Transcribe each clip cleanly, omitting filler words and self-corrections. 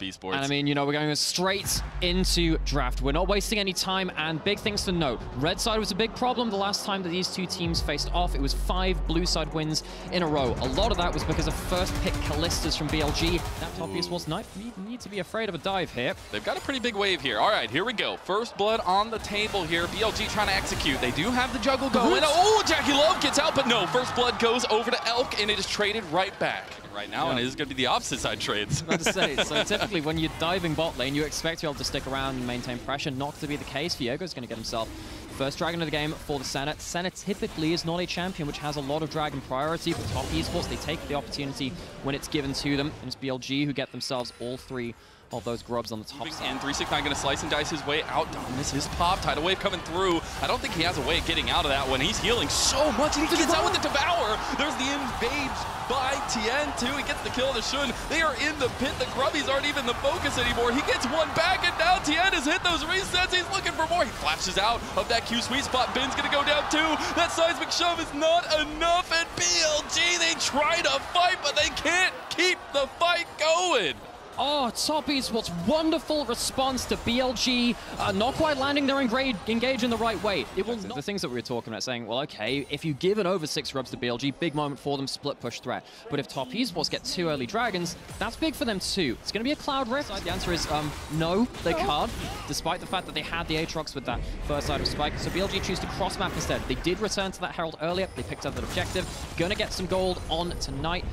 Esports. And I mean, you know, we're going straight into draft. We're not wasting any time, and big things to note. Red side was a big problem the last time that these two teams faced off. It was 5 blue side wins in a row. A lot of that was because of first pick Callistas from BLG. That top Esports Knight need to be afraid of a dive here. They've got a pretty big wave here. All right, here we go. First blood on the table here. BLG trying to execute. They do have the juggle going. Oh, Jackie Love gets out, but no. First blood goes over to Elk, and it is traded right back. Right now, and it is going to be the opposite side trades. I was about to say, so typically when you're diving bot lane, you expect to be able to stick around and maintain pressure. Not to be the case. Viego's going to get himself first dragon of the game for the Senna. Senna typically is not a champion which has a lot of dragon priority, but top Esports, they take the opportunity when it's given to them, and it's BLG who get themselves all 3 of those grubs on the top side. And 369 going to slice and dice his way out. Dominus his pop. Tidal wave coming through. I don't think he has a way of getting out of that one. He's healing so much. And he gets out with the Devour. There's the invade by Tien too. He gets the kill to Shun. They are in the pit. The grubbies aren't even the focus anymore. He gets one back, and now Tien has hit those resets. He's looking for more. He flashes out of that Q sweet spot. Ben's going to go down too. That seismic shove is not enough. And BLG, they try to fight, but they can't keep the fight going. Oh, top Esports, wonderful response to BLG, not quite landing their engage in the right way. It will the things that we were talking about, saying, well, okay, if you've given over 6 grubs to BLG, big moment for them, split push threat. But if top Esports get 2 early dragons, that's big for them too. It's going to be a Cloud Rift. The answer is no, they can't, despite the fact that they had the Aatrox with that first side of Spike. So BLG choose to cross map instead. They did return to that Herald earlier. They picked up that objective. Going to get some gold on tonight.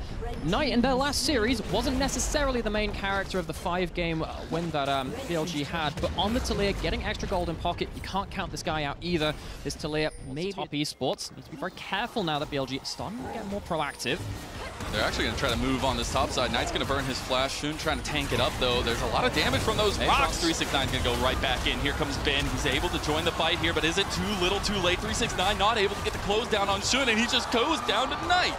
Knight in their last series wasn't necessarily the main character of the 5-game win that BLG had, but on the Talia, getting extra gold in pocket, you can't count this guy out either. This Talia, maybe top Esports, need to be very careful now that BLG is starting to get more proactive. They're actually going to try to move on this top side. Knight's going to burn his flash. Shun trying to tank it up, though. There's a lot of damage from those rocks. 369's going to go right back in. Here comes Ben. He's able to join the fight here, but is it too little, too late? 369 not able to get the close down on Shun, and he just goes down to Knight.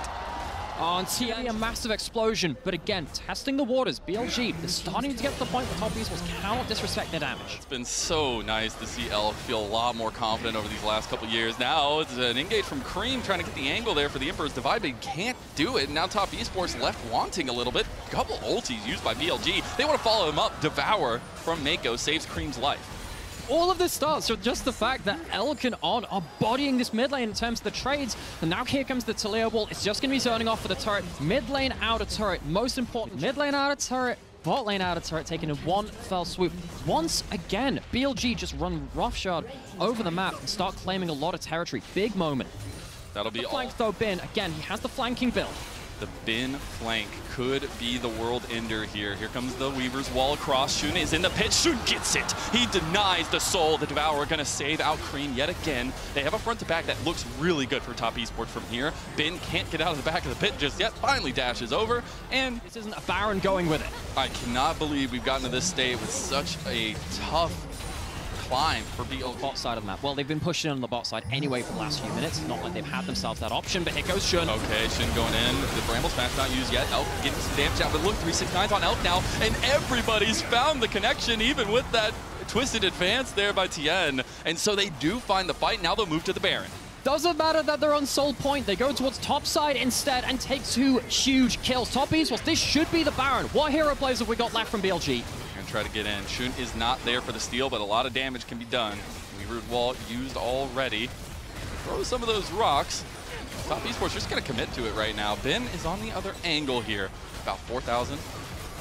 On TE, a massive explosion, but again, testing the waters. BLG is starting to get to the point where top Esports cannot disrespect their damage. It's been so nice to see Elk feel a lot more confident over these last couple years. Now it's an engage from Cream trying to get the angle there for the Emperor's Divide, but he can't do it. Now top Esports left wanting a little bit. A couple ultis used by BLG. They want to follow him up. Devour from Mako saves Cream's life. All of this starts with just the fact that Elk and On are bodying this mid lane in terms of the trades. And now here comes the Talia wall. It's just going to be turning off for the turret. Mid lane out of turret. Most important, mid lane out of turret. Bot lane out of turret, taken in one fell swoop. Once again, BLG just run roughshod over the map and start claiming a lot of territory. Big moment. That'll be all. Flank though, Bin. Again, he has the flanking build. The Bin flank could be the world ender here. Here comes the Weaver's wall across. Shun is in the pit. Shun gets it. He denies the soul. The Devourer going to save out Cream yet again. They have a front to back that looks really good for top Esports from here. Bin can't get out of the back of the pit just yet. Finally dashes over, and this isn't a Baron going with it. I cannot believe we've gotten to this state with such a tough climb for BLG. Bot side of the map. Well, they've been pushing on the bot side anyway for the last few minutes. Not like they've had themselves that option, but here goes Shun. Okay, Shun going in. The Bramble Smash not used yet. Elk getting some damage out, but look, 369's on Elk now, and everybody's found the connection, even with that twisted advance there by Tien. And so they do find the fight. Now they'll move to the Baron. Doesn't matter that they're on soul point. They go towards top side instead and take 2 huge kills. Top Esports, this should be the Baron. What hero plays have we got left from BLG? Try to get in. Shun is not there for the steal, but a lot of damage can be done. Weaver's wall used already. Throw some of those rocks. Top Esports just going to commit to it right now. Ben is on the other angle here. About 4,000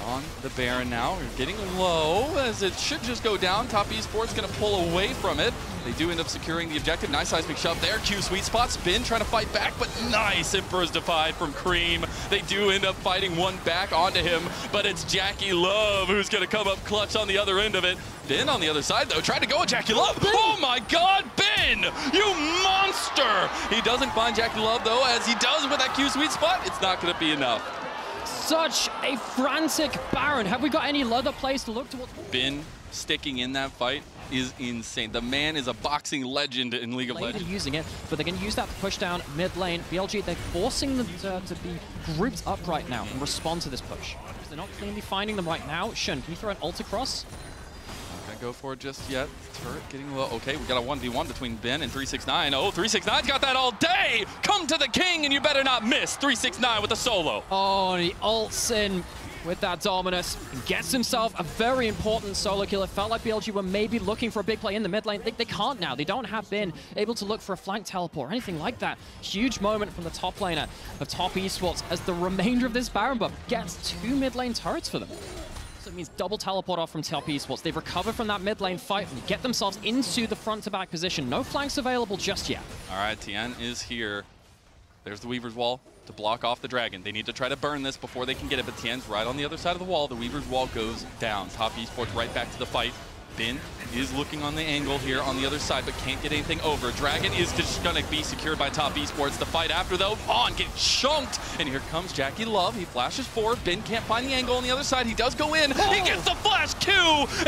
on the Baron now. We're getting low as it should just go down. Top Esports going to pull away from it. They do end up securing the objective. Nice seismic shove there. Q sweet spots. Ben trying to fight back, but nice Emperor's Divide from Cream. They do end up fighting one back onto him, but it's Jackie Love who's going to come up clutch on the other end of it. Ben on the other side, though, trying to go with Jackie Love. Oh my God, Ben! You monster! He doesn't find Jackie Love, though, as he does with that Q sweet spot. It's not going to be enough. Such a frantic Baron. Have we got any other place to look towards? Ben sticking in that fight is insane. The man is a boxing legend in League of Legends. Using it, but they're going to use that to push down mid lane. BLG, they're forcing them to be grouped up right now and respond to this push. They're not cleanly finding them right now. Shun, can you throw an ult across? Not going to go for it just yet. Turret getting low. Okay, we got a 1v1 between Ben and 369. Oh, 369's got that all day! Come to the king and you better not miss! 369 with a solo. Oh, and he ults in. with that Dominus, and gets himself a very important solo kill. It felt like BLG were maybe looking for a big play in the mid lane. They can't now. They don't have been able to look for a flank teleport or anything like that. Huge moment from the top laner of Top Esports as the remainder of this Baron buff gets 2 mid lane turrets for them. So it means double teleport off from Top Esports. They've recovered from that mid lane fight and get themselves into the front to back position. No flanks available just yet. All right, TN is here. There's the Weaver's Wall to block off the Dragon. They need to try to burn this before they can get it, but TN's right on the other side of the wall. The Weaver's Wall goes down. Top Esports right back to the fight. Bin is looking on the angle here on the other side, but can't get anything over. Dragon is just going to be secured by Top Esports. The fight after, though, On getting chunked. And here comes Jackie Love. He flashes forward. Bin can't find the angle on the other side. He does go in. He gets the flash Q.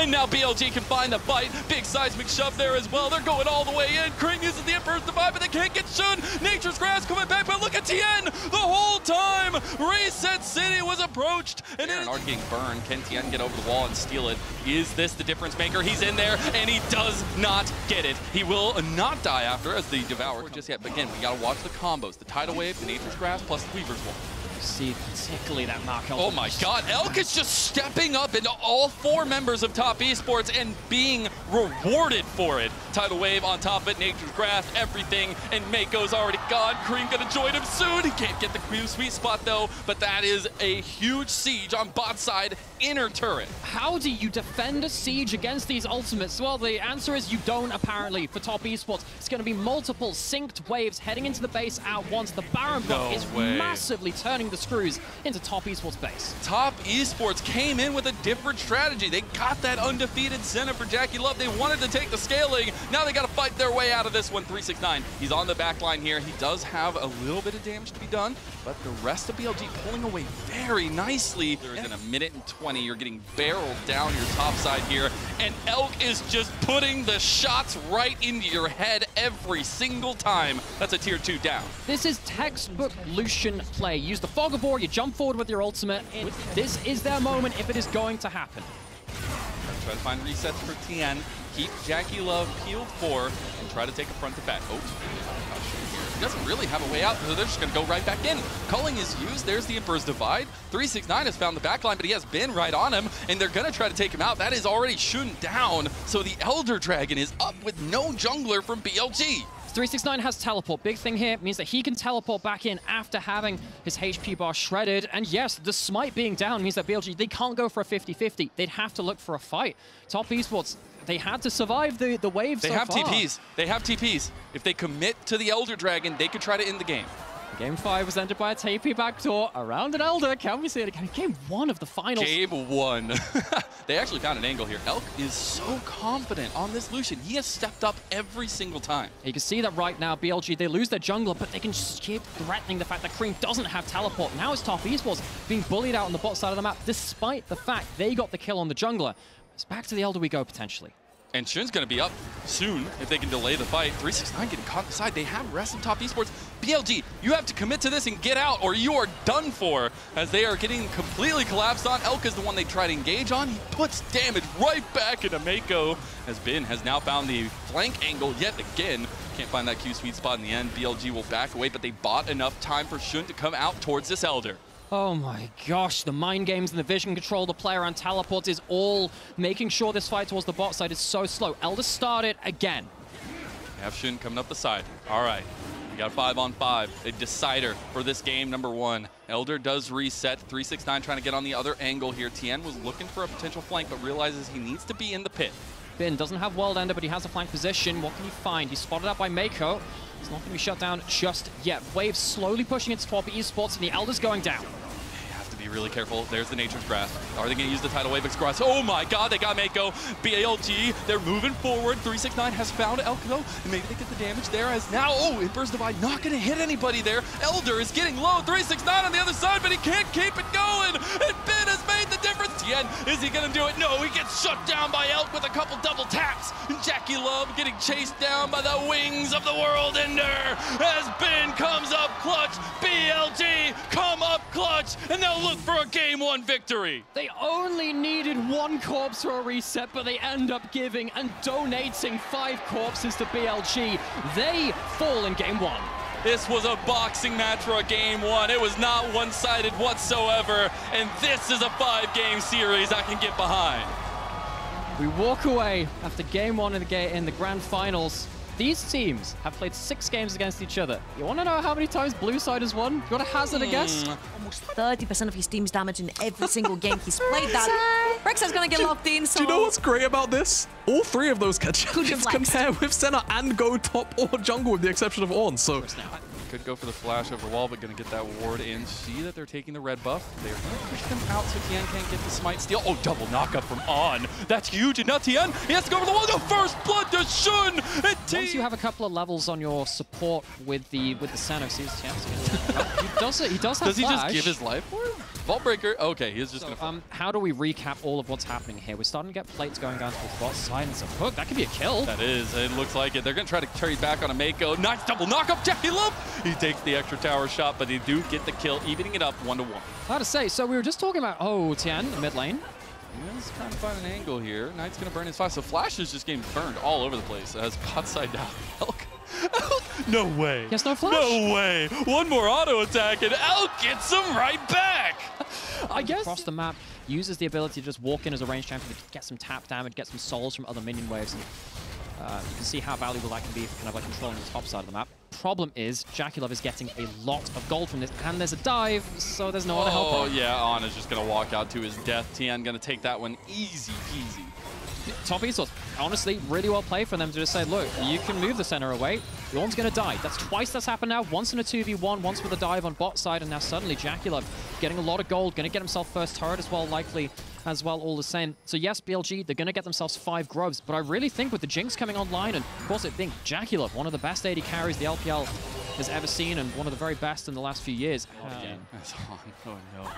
And now BLG can find the fight. Big seismic shove there as well. They're going all the way in. Kring uses the Emperor's Divide, but they can't get Shun. Nature's Grass coming back, but look at TN the whole time. Reset City was approached. And then Art getting burned. Can TN get over the wall and steal it? Is this the difference maker? He's in there, and he does not get it. He will not die after as the Devourer just yet. But again, we got to watch the combos. The Tidal Wave, the Nature's Grass, plus the Weaver's Wall. You see particularly that Mark Elk. Oh my God, Elk is just stepping up into all 4 members of Top Esports and being rewarded for it. Tidal Wave on top of it, Nature's Grass, everything, and Mako's already gone. Cream gonna join him soon. He can't get the sweet spot though, but that is a huge siege on bot side, inner turret. How do you defend a siege against these ultimates? Well, the answer is you don't, apparently, for Top Esports. It's going to be multiple synced waves heading into the base at once. The Baron buff is massively turning the screws into Top Esports base. Top Esports came in with a different strategy. They got that undefeated center for Jackie Love. They wanted to take the scaling. Now they got to fight their way out of this one. 369. He's on the back line here. He does have a little bit of damage to be done, but the rest of BLG pulling away very nicely. There's in a minute and 20. You're getting barreled down your top side here, and Elk is just putting the shots right into your head every single time. That's a tier 2 down. This is textbook Lucian play. Use the Fog of War, you jump forward with your ultimate. This is their moment if it is going to happen. Try to find resets for TN. Keep Jackie Love peeled 4 and try to take a front to back. Oh, he doesn't really have a way out, so they're just going to go right back in. Culling is used. There's the Emperor's Divide. 369 has found the backline, but he has been right on him, and they're going to try to take him out. That is already Shun down, so the Elder Dragon is up with no jungler from BLG. 369 has teleport. Big thing here means that he can teleport back in after having his HP bar shredded. And yes, the smite being down means that BLG, they can't go for a 50-50. They'd have to look for a fight. Top Esports, they had to survive the wave so far. TPs. They have TPs. If they commit to the Elder Dragon, they could try to end the game. Game 5 was ended by a TP backdoor around an Elder. Can we see it again? Game 1 of the finals. Game 1. They actually found an angle here. Elk is so confident on this Lucian. He has stepped up every single time. You can see that right now, BLG, they lose their jungler, but they can just keep threatening the fact that Cream doesn't have teleport. Now it's Top Esports being bullied out on the bot side of the map, despite the fact they got the kill on the jungler. It's back to the Elder we go, potentially. And Shun's going to be up soon if they can delay the fight. 369 getting caught inside. They have rest in Top Esports. BLG, you have to commit to this and get out or you are done for, as they are getting completely collapsed on. Elk is the one they try to engage on. He puts damage right back into Mako, as Bin has now found the flank angle yet again. Can't find that Q sweet spot in the end. BLG will back away, but they bought enough time for Shun to come out towards this Elder. Oh my gosh, the mind games and the vision control, the player on teleports is all making sure this fight towards the bot side is so slow. Elder started again. We have Shun coming up the side. All right, we got a 5-on-5, a decider for this game number 1. Elder does reset. 369 trying to get on the other angle here. TN was looking for a potential flank, but realizes he needs to be in the pit. Bin doesn't have World Ender, but he has a flank position. What can he find? He's spotted out by Mako. It's not going to be shut down just yet. Wave slowly pushing into Top Esports, and the Elder's going down. Be really careful. There's the Nature's Grass. Are they going to use the Tidal Wave Grass? Oh my God, they got Mako. BLG, they're moving forward. 369 has found Elk though, and maybe they get the damage there as now, Emperor's Divide not going to hit anybody there. Elder is getting low. 369 on the other side, but he can't keep it going. And Ben has made the difference. Tien, is he going to do it? No, he gets shut down by Elk with a couple double taps. And Jackie Love getting chased down by the wings of the World Ender as Ben comes up clutch. BLG come up clutch, and they'll look for a Game 1 victory. They only needed 1 corpse for a reset, but they end up giving and donating 5 corpses to BLG. They fall in Game 1. This was a boxing match for a game one. It was not one-sided whatsoever, and this is a 5-game series I can get behind. We walk away after game one in the grand finals. These teams have played 6 games against each other. You want to know how many times blue side has won? You want to hazard a guess? Almost 30% of his team's damage in every single game he's played that. Rexa's going to get locked in, so... Do you know what's great about this? All 3 of those champions can pair with Senna and go top or jungle with the exception of Ornn, so... Could go for the flash over wall, but going to get that ward in. See that they're taking the red buff. They're going to push them out so Tien can't get the smite steal. Oh, double knockup from On. That's huge. And now Tien, he has to go over the wall. The first blood to Shun. Once you have a couple of levels on your support with the Senna, see his chance. He does it. He does have Does he flash. just give his life for him? Vault breaker. Okay, he's just going to... how do we recap all of what's happening here? We're starting to get plates going down towards the bot side, and it's a hook. That could be a kill. That is. It looks like it. They're going to try to trade back on a Mako. Nice double knockup. Jackie Love. He takes the extra tower shot, but they do get the kill, evening it up 1-1. Hard to say. So we were just talking about, Tien, mid lane. He's trying to find an angle here. Knight's going to burn his flash. So Flash is just getting burned all over the place. It has bot side down. Elk. No way. Yes, no flash? No way. One more auto attack, and Elk gets him right back. I guess. Across the map, uses the ability to just walk in as a ranged champion to get some tap damage, get some souls from other minion waves. And, you can see how valuable that can be for kind of like controlling the top side of the map. Problem is, Jackie Love is getting a lot of gold from this, and there's a dive, so there's no one to help him. Oh, yeah, On is just going to walk out to his death. Tien going to take that one easy peasy. Top Esports, honestly, really well played for them to just say, look, you can move the center away. Yorn's going to die. That's twice that's happened now. Once in a 2v1, once with a dive on bot side, and now suddenly Jackie Love getting a lot of gold, going to get himself first turret as well, likely as well, all the same. So yes, BLG, they're going to get themselves 5 grubs, but I really think with the Jinx coming online, and of course I think Jackie Love, one of the best AD carries the LPL has ever seen, and one of the very best in the last few years. That's On. Oh no.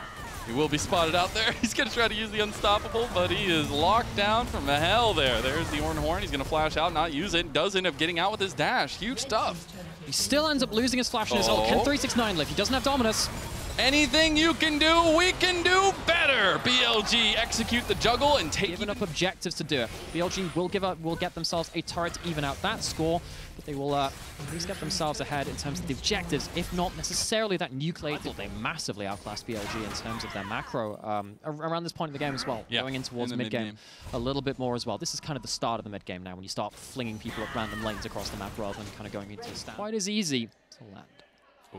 He will be spotted out there. He's going to try to use the unstoppable, but he is locked down from the hell there. There's the Ornn Horn. He's going to flash out, not use it. Does end up getting out with his dash. Huge stuff. He still ends up losing his flash and his ult. Can 369 live? He doesn't have Dominus. Anything you can do, we can do better. BLG execute the juggle and take Giving up objectives to do it. BLG will get themselves a turret to even out that score, but they will at least get themselves ahead in terms of the objectives, if not necessarily that nucleate. I thought they massively outclassed BLG in terms of their macro around this point in the game as well, going in towards mid-game a little bit more as well. This is kind of the start of the mid-game now when you start flinging people at random lanes across the map rather than kind of going into a stand. Quite as easy to land. Ooh,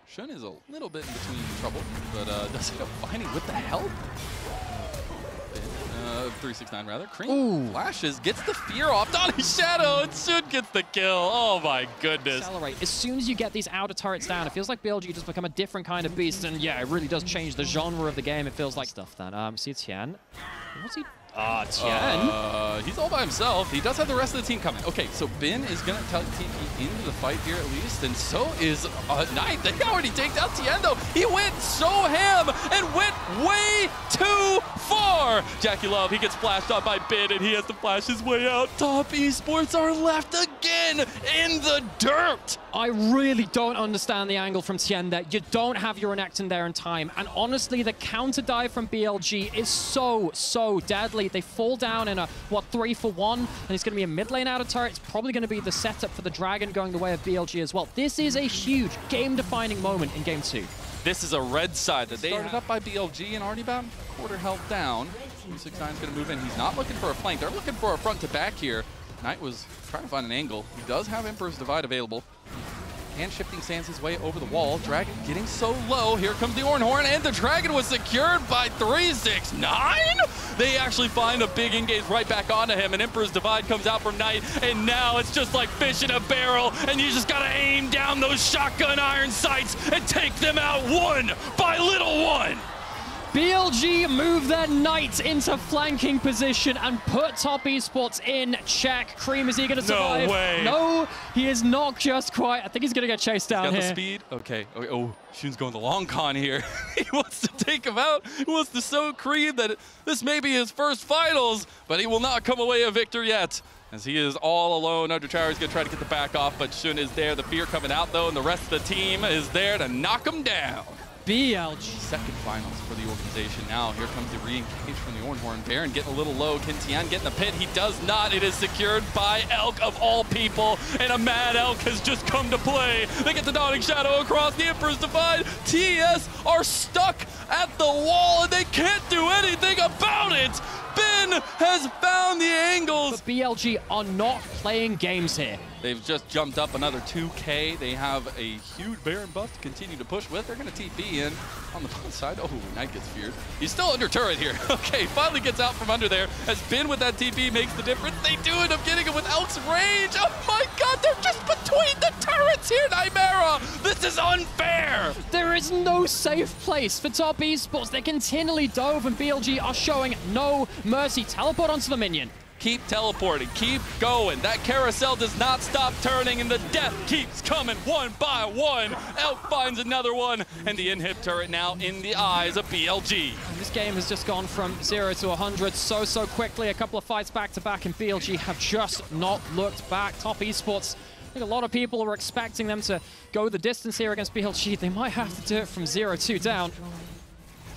Shun is a little bit in between trouble, but does end up finding with the help. 369 rather. Cream flashes, gets the fear off. Donnie's Shadow, and Shun gets the kill. Oh my goodness. Accelerate. As soon as you get these outer turrets down, it feels like BLG just become a different kind of beast, and yeah, it really does change the genre of the game. It feels like stuff then. See Tien. What's he? Tien. He's all by himself. He does have the rest of the team coming. Okay, so Ben is going to TP into the fight here at least, and so is Knight. They already take out Tien, though. He went so ham and went way too far. Jackie Love, he gets flashed out by Ben, and he has to flash his way out. Top Esports are left again in the dirt. I really don't understand the angle from Tien there. You don't have your Renekton there in time. And honestly, the counter dive from BLG is so deadly. They fall down in a, 3-for-1? And it's going to be a mid lane out of turret. It's probably going to be the setup for the Dragon going the way of BLG as well. This is a huge game-defining moment in Game 2. This is a red side that they started up by BLG and already about quarter health down. 269 is going to move in. He's not looking for a flank. They're looking for a front to back here. Knight was trying to find an angle. He does have Emperor's Divide available. And shifting sands his way over the wall. Dragon getting so low. Here comes the Ornn Horn, and the Dragon was secured by 369. They actually find a big engage right back onto him, and Emperor's Divide comes out from Knight, and now it's just like fish in a barrel, and you just gotta aim down those shotgun iron sights and take them out one by little one. BLG move their Knight into flanking position and put Top Esports in check. Cream, is he going to survive? No way. No, he is not just quite. I think he's going to get chased down here. He's got the speed. Okay. Oh, Shun's going the long con here. He wants to take him out. He wants to show Cream that this may be his first finals, but he will not come away a victor yet, as he is all alone under tower. He's going to try to get the back off, but Shun is there. The fear coming out, though, and the rest of the team is there to knock him down. BLG. Second finals for the organization now. Here comes the re-engage from the Ornhorn. Baron getting a little low. Can Tian get in the pit? He does not. It is secured by Elk of all people. And a mad Elk has just come to play. They get the Dawning Shadow across the Emperor's Divide. TES are stuck at the wall and they can't do anything about it. Ben has found the angles. But BLG are not playing games here. They've just jumped up another 2K. They have a huge Baron buff to continue to push with. They're going to TP in on the bot side. Oh, Knight gets feared. He's still under turret here. Okay, finally gets out from under there. As Ben with that TP makes the difference. They do end up getting it with Elk's range. Oh my god, they're just between the turrets here, Nightmara. This is unfair. There is no safe place for top esports. They continually dove and BLG are showing no mercy. Teleport onto the minion. Keep teleporting, keep going. That carousel does not stop turning and the death keeps coming one by one. Elk finds another one and the inhib turret now in the eyes of BLG. And this game has just gone from 0 to 100 so quickly. A couple of fights back to back and BLG have just not looked back. Top esports, I think a lot of people were expecting them to go the distance here against BLG. They might have to do it from 0-2 down.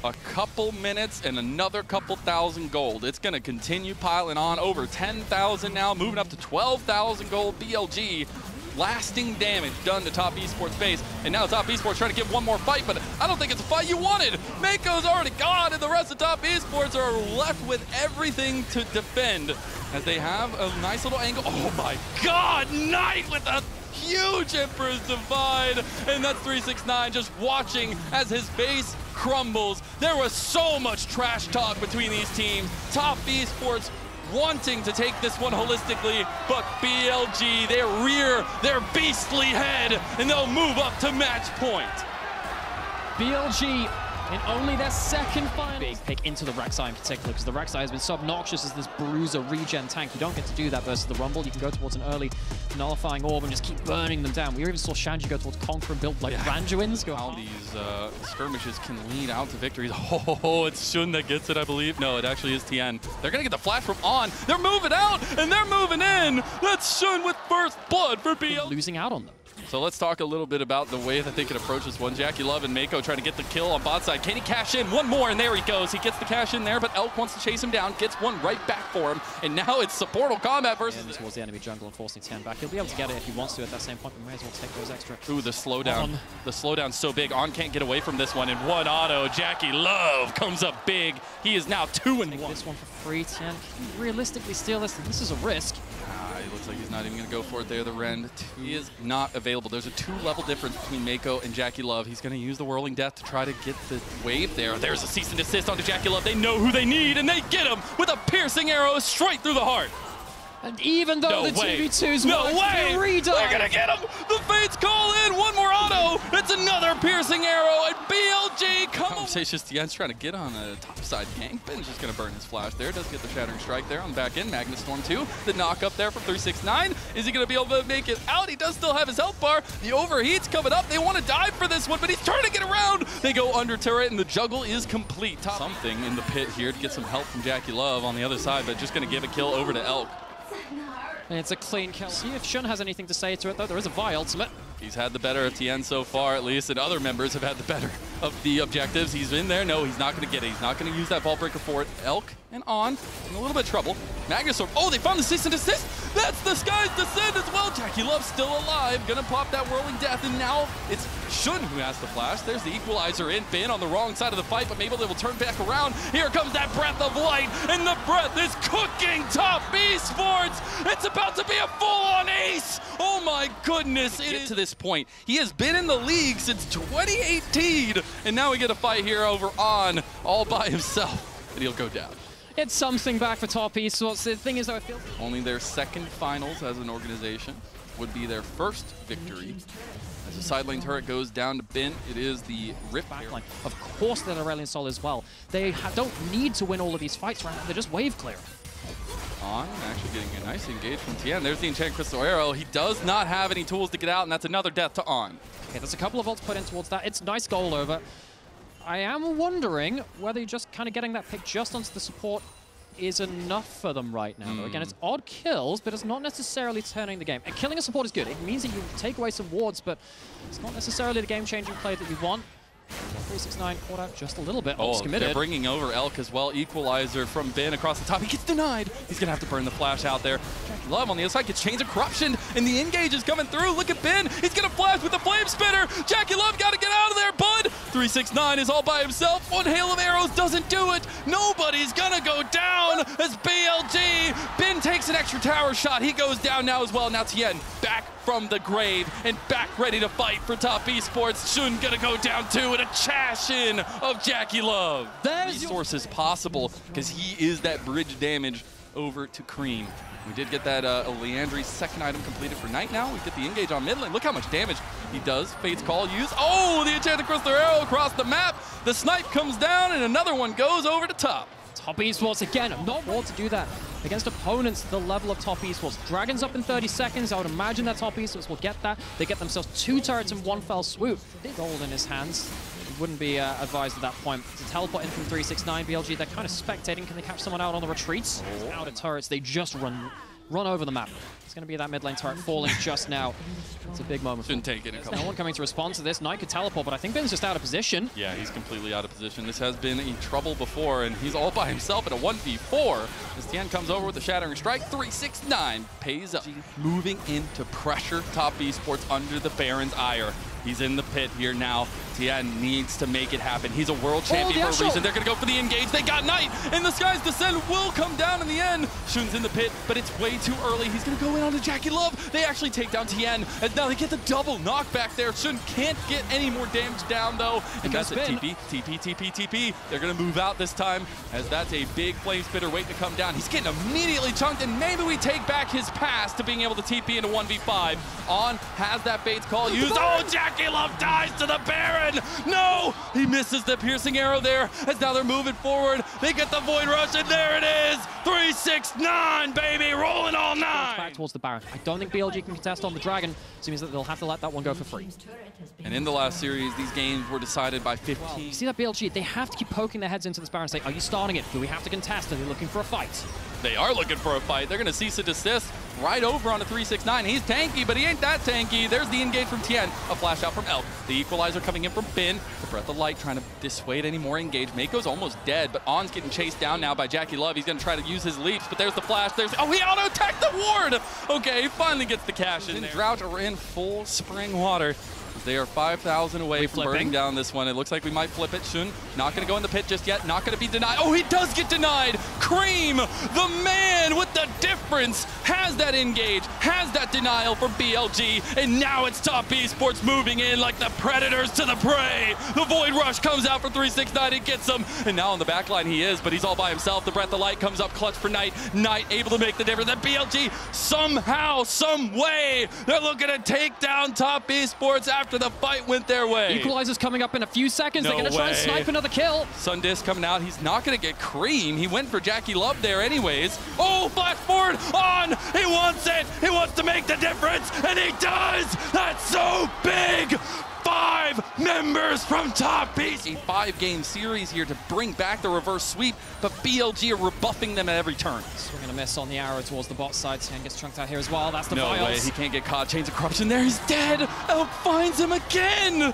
A couple minutes and another couple thousand gold. It's going to continue piling on. Over 10,000 now, moving up to 12,000 gold. BLG, lasting damage done to top esports base. And now top esports trying to get one more fight, but I don't think it's a fight you wanted. Mako's already gone, and the rest of top esports are left with everything to defend as they have a nice little angle. Oh my god, Knight with a huge Emperor's Divide, and that's 369 just watching as his base crumbles. There was so much trash talk between these teams. Top esports wanting to take this one holistically, but BLG, they rear their beastly head and they'll move up to match point. BLG in only their second final. Big pick into the Rek'Sai in particular, because the Rek'Sai has been so obnoxious as this bruiser regen tank. You don't get to do that versus the Rumble. You can go towards an early nullifying orb and just keep burning them down. We even saw Shanji go towards Conquer and build like Randuin's. How these skirmishes can lead out to victories. Oh, it's Shun that gets it, I believe. No, it actually is Tian. They're going to get the flash from On. They're moving out and they're moving in. That's Shun with first blood for BL. Losing out on them. So let's talk a little bit about the way that they can approach this one. JackieLove and Mako trying to get the kill on bot side. Can he cash in? One more, and there he goes. He gets the cash in there, but Elk wants to chase him down, gets one right back for him, and now it's supportal combat versus... towards the enemy jungle and forcing Tian back. He'll be able to get it if he wants to at that same point, but may as well take those extra. Ooh, the slowdown. The slowdown's so big. On can't get away from this one, and one auto. JackieLove comes up big. He is now 2-1. This one for free. Tian can realistically steal this. This is a risk. It looks like he's not even going to go for it there, the Rend. He is not available. There's a 2-level difference between Mako and JackieLove. He's going to use the Whirling Death to try to get the wave there. There's a cease and desist onto JackieLove. They know who they need, and they get him with a piercing arrow straight through the heart. And even though the 2v2's they're going to get him. The Fates call in. One more auto. It's another piercing arrow, and BLG Conversations Tian's trying to get on a topside gank. Ben's just going to burn his flash there. Does get the Shattering Strike there on the back end. Magnus Storm 2. The knock up there from 369. Is he going to be able to make it out? He does still have his health bar. The overheat's coming up. They want to dive for this one, but he's trying to get around. They go under turret, and the juggle is complete. Something in the pit here to get some help from JackieLove on the other side, but just going to give a kill over to Elk. And it's a clean kill. See if Shun has anything to say to it, though. There is a Vi ultimate. He's had the better of Tian so far, at least, and other members have had the better of the objectives. He's in there. No, he's not going to get it. He's not going to use that Vault Breaker for it. Elk and On in a little bit of trouble. Magnus Storm. Oh, they found the cease and desist. That's the Sky's Descent as well. JackieLove's still alive. Going to pop that Whirling Death, and now it's Shun who has the flash. There's the equalizer in. Ben on the wrong side of the fight, but maybe they will turn back around. Here comes that Breath of Light, and the breath is cooking top esports. It's about to be a full-on ace. Oh my goodness. Get to this point. He has been in the league since 2018, and now we get a fight here over On all by himself, and he'll go down. It's something back for top esports. The thing is, though, I feel only their second finals as an organization would be their first victory. As the side lane turret goes down to Ben, it is the Rift backline. Of course, they're Aurelion Sol as well. They don't need to win all of these fights right now. They're just wave clear. On actually getting a nice engage from Tian. There's the Enchanted Crystal Arrow. He does not have any tools to get out, and that's another death to On. Okay, there's a couple of ults put in towards that. It's nice goal over. I am wondering whether you're just kind of getting that pick just onto the support is enough for them right now. Though. Again, it's odd kills, but it's not necessarily turning the game. And killing a support is good. It means that you take away some wards, but it's not necessarily the game-changing play that you want. 369 caught out just a little bit. Oh, Committed. they're bringing over Elk as well. Equalizer from Ben across the top. He gets denied. He's going to have to burn the flash out there. Love on the other side gets Chains of Corruption, and the engage is coming through. Look at Ben. He's going to flash with the Flame Spitter. Jackie Love got to get out of there, bud. 369 is all by himself. One hail of arrows doesn't do it. Nobody's going to go down as BLG. Ben takes an extra tower shot. He goes down now as well. Now Tien back from the grave and back ready to fight for top esports. Shun gonna go down too, and a chash in of Jackie Love. There's resources possible because he is that bridge damage over to Cream. We did get that Leandri's second item completed for Knight now. We get the engage on mid lane. Look how much damage he does. Fate's Call use. Oh, the Enchanted Crystal Arrow across the map. The snipe comes down and another one goes over to top. Top esports again, not more to do that against opponents the level of top esports. Dragon's up in 30 seconds. I would imagine that top esports will get that. They get themselves 2 turrets in one fell swoop. Gold in his hands. It wouldn't be advised at that point to teleport in from 369. BLG, they're kind of spectating. Can they catch someone out on the retreats? Out of turrets, they just run over the map. It's going to be that mid lane turret falling just now. It's a big moment. Shouldn't take it. No one coming to respond to this. Knight could teleport, but I think Ben's just out of position. Yeah, he's completely out of position. This has been in trouble before, and he's all by himself in a 1v4. As Tien comes over with the Shattering Strike, 369 pays up. Moving into pressure top esports under the Baron's ire. He's in the pit here now. Tien needs to make it happen. He's a world champion for a reason. They're going to go for the engage. They got Knight, and the Sky's Descent will come down in the end. Shun's in the pit, but it's way too early. He's going to go in on the Jackie Love. They actually take down Tien, and now they get the double knockback there. Shun can't get any more damage down, though. And that's a TP. They're going to move out this time, as that's a big Flame Spitter waiting to come down. He's getting immediately chunked, and maybe we take back his pass to being able to TP into 1v5. On has that Fate's Call used. Oh, Jackie Love dies to the Baron. No! He misses the piercing arrow there, as now they're moving forward. They get the Void Rush, and there it is! 369, baby! Rolling all night! Back towards the Baron. I don't think BLG can contest on the Dragon, so it means that they'll have to let that one go for free. And in the last series, these games were decided by 15. You see that BLG? They have to keep poking their heads into this Baron and say, are you starting it? Do we have to contest? Are they looking for a fight? They are looking for a fight. They're going to cease and desist right over on a 369. He's tanky, but he ain't that tanky. There's the engage from Tien. A flash out from Elk. The equalizer coming in from Ben. The Breath of Light trying to dissuade any more engage. Mako's almost dead, but On's getting chased down now by Jackie Love. He's going to try to use his leaps, but there's the flash. Oh, he auto-attacked the ward! Okay, he finally gets the cash in there. Drought are in full spring water. They are 5,000 away from burning down this one. It looks like we might flip it. Shun not going to go in the pit just yet. Not going to be denied. Oh, he does get denied. Cream, the man with the difference, has that engage, has that denial for BLG, and now it's top esports moving in like the predators to the prey. The Void Rush comes out for 369. It gets him, and now on the back line he is, but he's all by himself. The Breath of Light comes up clutch for Knight. Knight able to make the difference. That BLG, somehow, some way, they're looking to take down top esports after the fight went their way. Equalizer's coming up in a few seconds. They're going to try and snipe another kill. Sundisk coming out. He's not going to get Cream. He went for Jackie Love there anyways. Oh, flash forward on. He wants it. He wants to make the difference, and he does. That's so big. 5 members from top east. A 5-game series here to bring back the reverse sweep, but BLG are rebuffing them at every turn. Swing and a miss on the arrow towards the bot side. Tien gets chunked out here as well. That's the No Vials. way, he can't get caught. Chains of Corruption there. He's dead. Elk finds him again.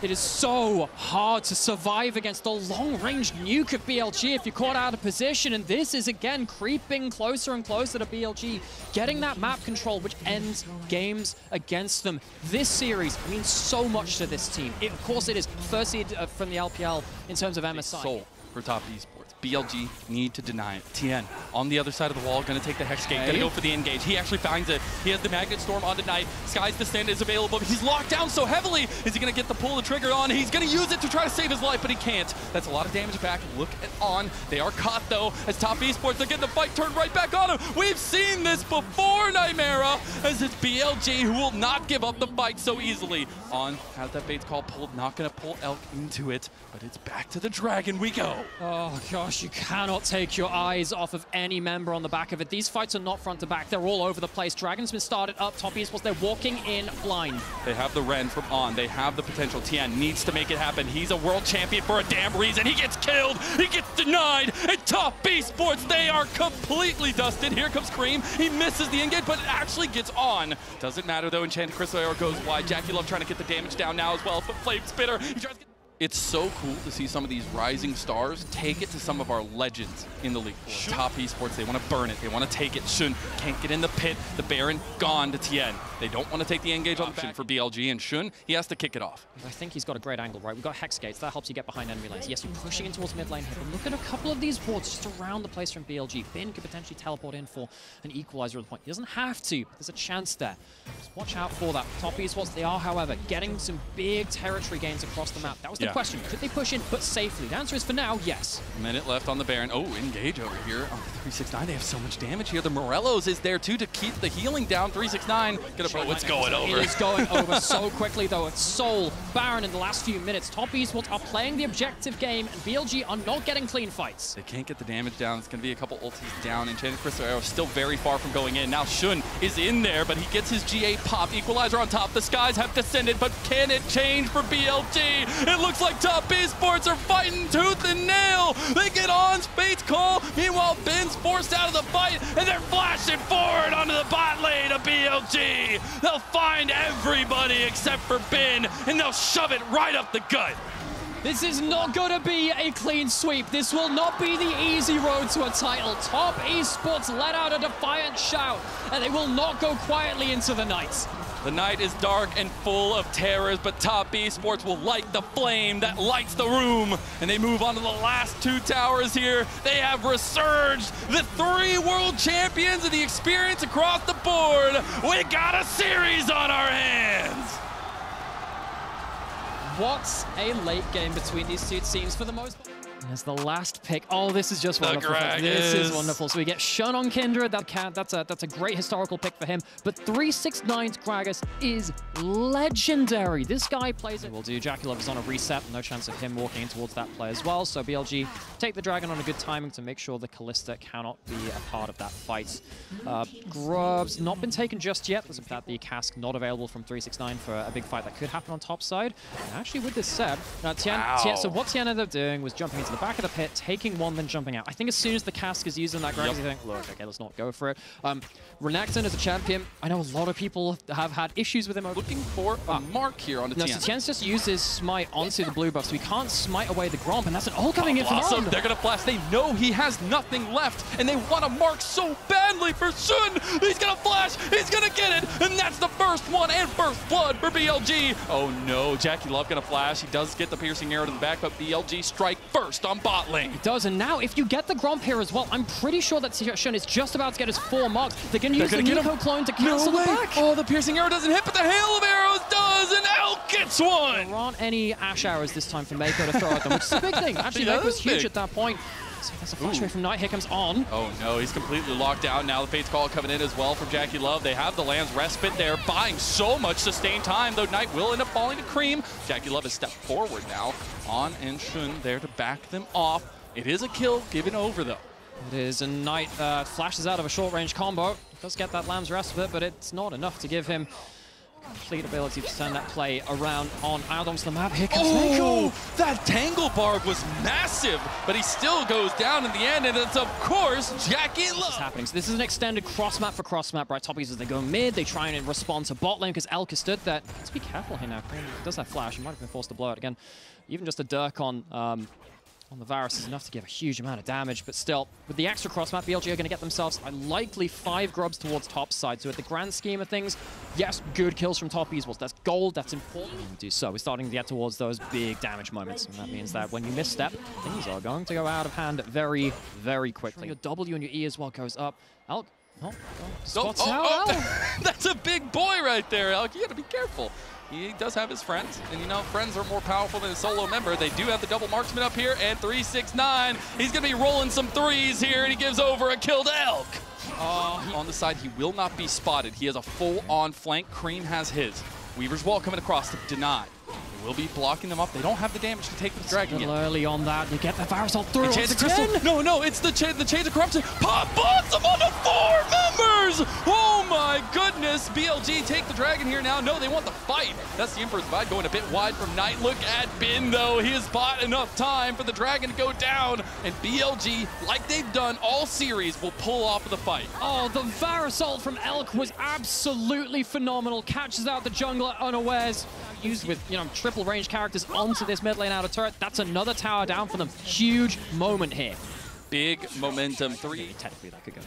It is so hard to survive against the long-range nuke of BLG if you're caught out of position, and this is again creeping closer and closer to BLG, getting that map control, which ends games against them. This series means so much to this team. Of course it is first seed from the LPL in terms of MSI. Soul for top esports. BLG need to deny it. Tien on the other side of the wall, going to take the Hex Gate, going to go for the engage. He actually finds it. He has the Magnet Storm on tonight. Sky's Descent is available, but he's locked down so heavily. Is he going to get the pull the trigger on? He's going to use it to try to save his life, but he can't. That's a lot of damage back. Look at On. They are caught, though, as top esports are getting the fight turned right back on him. We've seen this before, Nightmara, as it's BLG who will not give up the fight so easily. On has that Fate's Call pulled, not going to pull Elk into it, but it's back to the Dragon we go. Oh gosh, you cannot take your eyes off of any member on the back of it. These fights are not front to back, they're all over the place. Dragon's been started up, top esports, they're walking in blind. They have the Ren from On, they have the potential. Tien needs to make it happen. He's a world champion for a damn reason. He gets killed, he gets denied, and top esports, they are completely dusted. Here comes Cream, he misses the engage, but it actually gets On. Doesn't matter though, Enchanted Crystal Arrow goes wide. Jackie Love trying to get the damage down now as well, but Flame Spitter, he tries to get It's so cool to see some of these rising stars take it to some of our legends in the league. Top Esports, they want to burn it. They want to take it. Shun can't get in the pit. The Baron gone to Tien. They don't want to take the engage option for BLG, and Shun, he has to kick it off. I think he's got a great angle, right? We've got Hex Gates. That helps you get behind enemy lanes. Yes, you're pushing in towards mid lane here, but look at a couple of these wards just around the place from BLG. Bin could potentially teleport in for an equalizer at the point. He doesn't have to. There's a chance there. Just watch out for that. Top Esports, they are, however, getting some big territory gains across the map. That was the question. Could they push in, but safely? The answer is, for now, yes. A minute left on the Baron. Oh, engage over here. Oh, 369, they have so much damage here. The Morellos is there, too, to keep the healing down. 369, it's going over. It is going over so quickly, though. It's Soul, Baron in the last few minutes. Top Esports are playing the objective game, and BLG are not getting clean fights. They can't get the damage down. It's going to be a couple ultis down. Enchanted Crystal Arrow still very far from going in. Now Shun is in there, but he gets his GA pop. Equalizer on top. The skies have descended, but can it change for BLG? It looks like Top Esports are fighting tooth and nail. They get on Spade's call. Meanwhile, Ben's forced out of the fight, and they're flashing forward onto the bot lane of BLG. They'll find everybody except for Ben, and they'll shove it right up the gut. This is not going to be a clean sweep. This will not be the easy road to a title. Top Esports let out a defiant shout, and they will not go quietly into the night. The night is dark and full of terrors, but Top Esports will light the flame that lights the room. And they move on to the last two towers here. They have resurged. The 3 world champions and the experience across the board. We got a series on our hands. What's a late game between these two teams for the most part? As the last pick. Oh, this is just wonderful. This is wonderful. So we get Shun on Kindred. That's a great historical pick for him. But 369's Gragas is legendary. This guy plays it. We'll do JackieLove is on a reset. No chance of him walking in towards that play as well. So BLG take the Dragon on a good timing to make sure the Callista cannot be a part of that fight. Grub's not been taken just yet. There's about the cask not available from 369 for a big fight that could happen on top side. And actually, with this said, Tien, so what Tien ended up doing was jumping into the back of the pit, taking one, then jumping out. I think as soon as the cask is used in that Gragas, you think, look, okay, let's not go for it. Renekton is a champion. I know a lot of people have had issues with him. Looking for a mark here on the Tien. So Tien's just used his smite onto the blue buff, so he can't smite away the Gromp, and that's an ult coming in from On. They're going to flash. They know he has nothing left, and they want to mark so badly for Shun. He's going to flash. He's going to get it, and that's the first one and first blood for BLG. Oh, no. JackieLove going to flash. He does get the piercing arrow to the back, but BLG strike first on bot lane. It does, and now if you get the Gromp here as well, I'm pretty sure that Shun is just about to get his 4 marks. They're going to use the Nico clone to cancel the back. Oh, the piercing arrow doesn't hit, but the hail of arrows does, and Elk gets one. There aren't any Ash arrows this time for Mako to throw at them, which is a big thing. Actually, Mako's huge at that point. So that's a flash away from Knight. Here comes On. Oh no, he's completely locked down now. The Fate's Call coming in as well from JackieLove. They have the Land's Respite there, buying so much sustained time, though Knight will end up falling to Cream. JackieLove has stepped forward now. On and Shun there to back them off. It is a kill given over, though. It is, and Knight flashes out of a short-range combo. Does get that Lamb's Respite, but it's not enough to give him complete ability to turn that play around out onto the map. Here comes Mako. That Tangle Barb was massive, but he still goes down in the end, and it's, of course, JackieLove. Happening. So this is an extended cross-map for cross-map, right? Top users, they go mid, they try and respond to bot lane because Elk is stood there. Let's be careful here now. Cream does that flash. He might have been forced to blow it again. Even just a Dirk on the Varus is enough to give a huge amount of damage, but still, with the extra cross-map, BLG are going to get themselves likely 5 grubs towards top side. So at the grand scheme of things, yes, good kills from Top Esports. That's gold, that's important to do so. We're starting to get towards those big damage moments, and that means that when you misstep, things are going to go out of hand very, very quickly. Your W and your E as well goes up. Elk, spots out. That's a big boy right there, Elk. You got to be careful. He does have his friends, and you know, friends are more powerful than a solo member. They do have the double marksman up here, and 369. He's going to be rolling some threes here, and he gives over a kill to Elk. On the side, he will not be spotted. He has a full-on flank. Cream has his. Weaver's Wall coming across to deny. Will be blocking them up. They don't have the damage to take the Dragon yet. Early on that, you get the Varus all through. Chains of Crystal. No, it's the Chains of Corruption. Pop Blossom on the 4 members! Oh my goodness! BLG take the Dragon here now. No, they want the fight. That's the Emperor's Bite going a bit wide from Knight. Look at Bin, though. He has bought enough time for the Dragon to go down. And BLG, like they've done all series, will pull off of the fight. Oh, the Varus ult from Elk was absolutely phenomenal. Catches out the jungler unawares. used with, you know, triple range characters onto this mid lane outer turret. That's another tower down for them. Huge moment here. Big momentum. 3. Technically, that could go.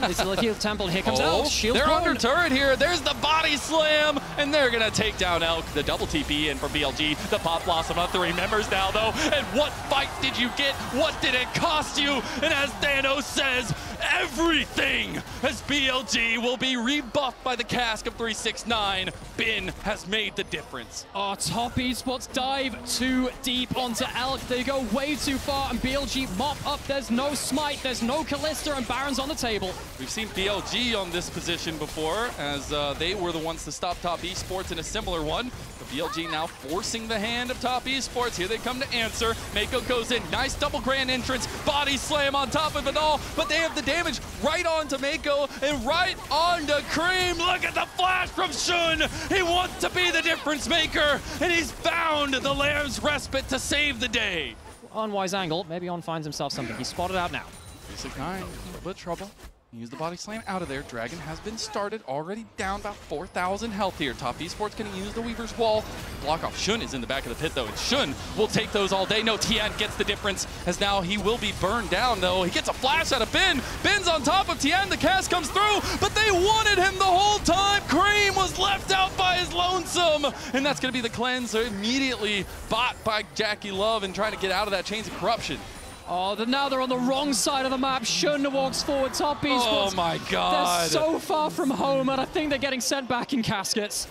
It's a heal temple. Here comes Elk. Shield they're blown. under turret here. There's the body slam, and they're going to take down Elk. The double TP in for BLG. The Pop Blossom up 3 members now, though. And what fight did you get? What did it cost you? And as Thanos says, everything, as BLG will be rebuffed by the cask of 369. Bin has made the difference. Oh, Top Esports dive too deep onto Elk. They go way too far, and BLG mop up. There's no smite, there's no Callista, and Baron's on the table. We've seen BLG on this position before, as they were the ones to stop Top Esports in a similar one. But BLG now forcing the hand of Top Esports. Here they come to answer. Mako goes in. Nice double grand entrance. Body slam on top of it all. But they have the damage right onto Mako and right onto Cream. Look at the flash from Shun. He wants to be the difference maker, and he's found the Lamb's respite to save the day. Unwise angle. Maybe On finds himself something. He's spotted out now. 369, a little bit of trouble. Use the body slam out of there. Dragon has been started, already down about 4,000 health here. Top Esports going to use the Weaver's Wall. Block off. Shun is in the back of the pit, though, and Shun will take those all day. No, Tian gets the difference, as now he will be burned down, though. He gets a flash out of Bin. Bin's on top of Tian. The cast comes through, but they wanted him the whole time. Cream was left out by his lonesome, and that's going to be the cleanse. So immediately bought by Jackie Love and trying to get out of that Chains of Corruption. Oh, now they're on the wrong side of the map. Shun walks forward. Top Esports. Oh my God. They're so far from home, and I think they're getting sent back in caskets.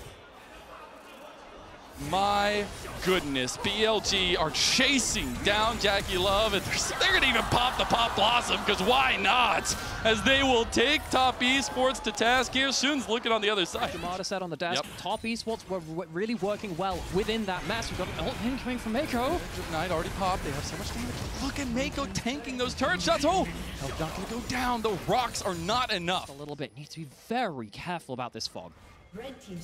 My goodness, BLG are chasing down Jackie Love, and they're going to even pop the Pop Blossom, because why not? As they will take Top Esports to task here. Shun's looking on the other side. Jamada said on the desk, Yep. Top Esports were really working well within that mess. We've got an ult incoming from Mako. Knight already popped. They have so much damage. Look at Mako tanking those turret shots. Oh, health not going to go down. The rocks are not enough. A little bit. Need to be very careful about this fog.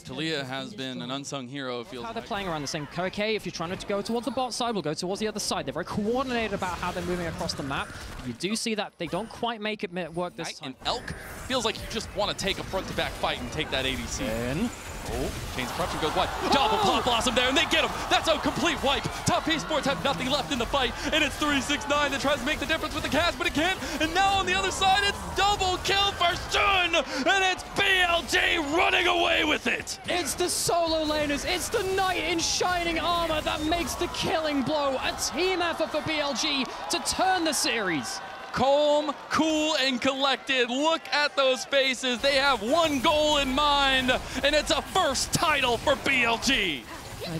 Talia has been an unsung hero, it feels How they're like. playing around the same. Okay, if you're trying to go towards the bot side, we'll go towards the other side. They're very coordinated about how they're moving across the map. You do see that they don't quite make it work this Knight time. and Elk feels like you just want to take a front-to-back fight and take that ADC. And Oh, Chains of Corruption goes wide. Double Pop Blossom there, and they get him. That's a complete wipe. Top Esports have nothing left in the fight, and it's 369 that tries to make the difference with the cast, but it can't. And now on the other side, it's double kill for Shun, and it's BLG running away with it. it's the solo laners. It's the Knight in shining armor that makes the killing blow. A team effort for BLG to turn the series. Calm, cool, and collected. Look at those faces. They have one goal in mind, and it's a first title for BLG.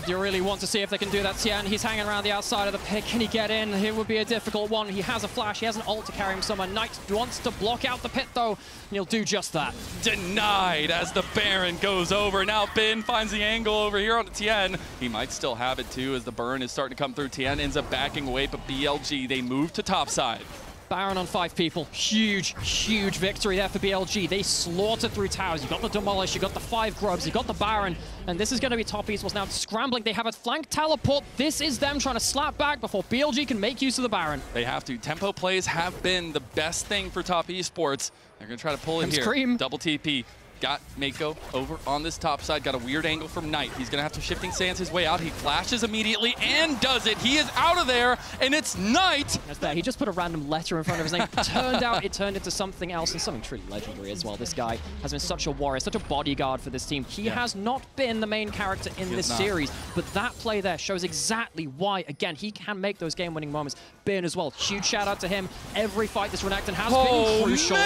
You really want to see if they can do that. Tian, he's hanging around the outside of the pit. Can he get in? It would be a difficult one. He has a flash. He has an ult to carry him somewhere. Knight wants to block out the pit, though, and he'll do just that. Denied as the Baron goes over. Now Bin finds the angle over here onto Tien. He might still have it, too, as the burn is starting to come through. Tien ends up backing away, but BLG, they move to topside. Baron on 5 people. Huge, huge victory there for BLG. They slaughtered through towers. You got the Demolish, you got the 5 Grubs, you got the Baron, and this is going to be Top Esports now scrambling. They have a flank teleport. This is them trying to slap back before BLG can make use of the Baron. They have to. Tempo plays have been the best thing for Top Esports. They're going to try to pull it here. Cream. Double TP. Got Mako over on this top side. Got a weird angle from Knight. He's going to have to shifting sands his way out. He flashes immediately and does it. He is out of there, and it's Knight. That's there. He just put a random letter in front of his name. Turned out it turned into something else, and something truly legendary as well. This guy has been such a warrior, such a bodyguard for this team. He has not been the main character in this series, but that play there shows exactly why. Again, he can make those game-winning moments. Bin as well. Huge shout-out to him. Every fight this Renekton has been crucial.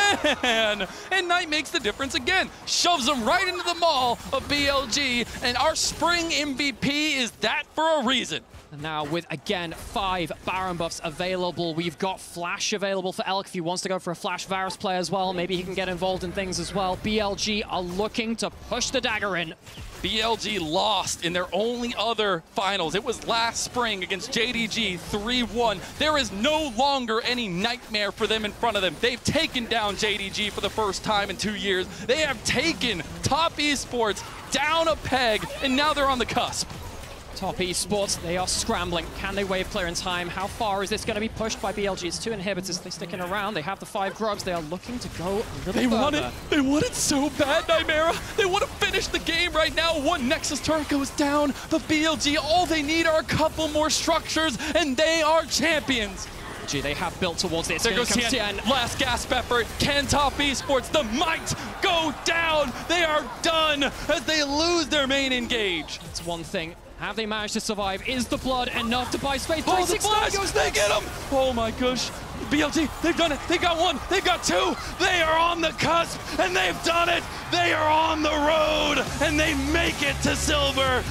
Man! And Knight makes the difference again. Shoves him right into the maw of BLG, and our spring MVP is that for a reason. And now with, again, 5 Baron buffs available, we've got Flash available for Elk if he wants to go for a Flash Varus play as well. Maybe he can get involved in things as well. BLG are looking to push the dagger in. BLG lost in their only other finals. It was last spring against JDG 3-1. There is no longer any nightmare for them in front of them. They've taken down JDG for the first time in 2 years. They have taken Top Esports down a peg, and now they're on the cusp. Top Esports, they are scrambling. Can they wave clear in time? How far is this going to be pushed by BLG? It's 2 inhibitors. They're sticking around. They have the 5 grubs. They are looking to go a little They further. want it. They want it so bad, Nightmara. They want to finish the game right now. One Nexus turret goes down. The BLG, all they need are a couple more structures, and they are champions. They have built towards this. There goes Tien. Last gasp effort. Can Top Esports, the might, go down? They are done as they lose their main engage. It's one thing. Have they managed to survive? Is the blood enough to buy space? Oh, the flash! They get him! Oh my gosh. BLG, they've done it. They got 1. They got 2. They are on the cusp, and they've done it. They are on the road, and they make it to silver.